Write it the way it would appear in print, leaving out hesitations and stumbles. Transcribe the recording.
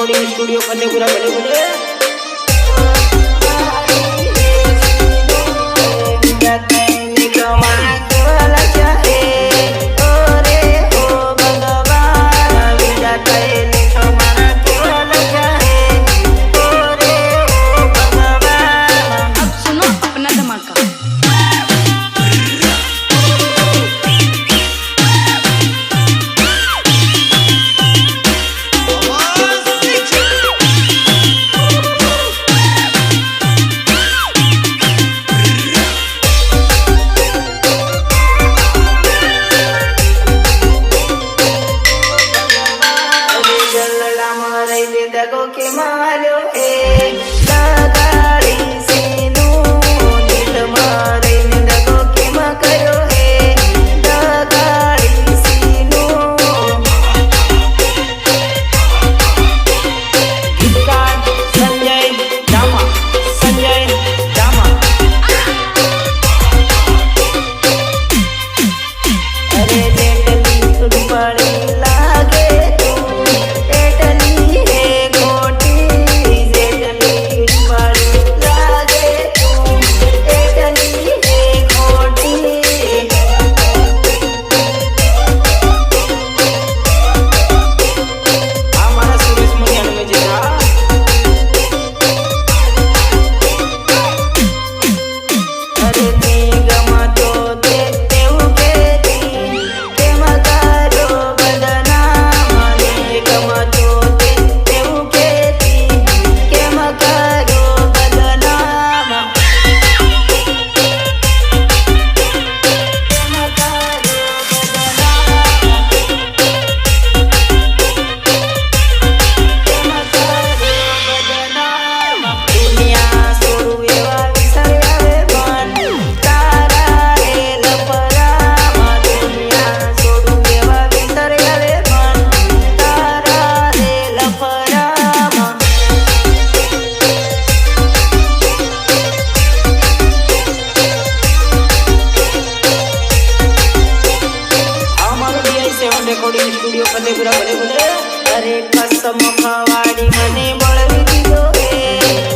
Recording studio Fatehpura बड़े बड़े के मालो है लगाड़ी सीनू दिल मारे दगो के मकरो है लगाड़ी सीनू गीतकार संजय दामा अरे लेटली तुम पड़े लागे तू एटली रिकॉर्डिंग स्टूडियो फतेहपुरा बड़े बड़े अरे कसम खवाड़ी मने बळवी दीदो है।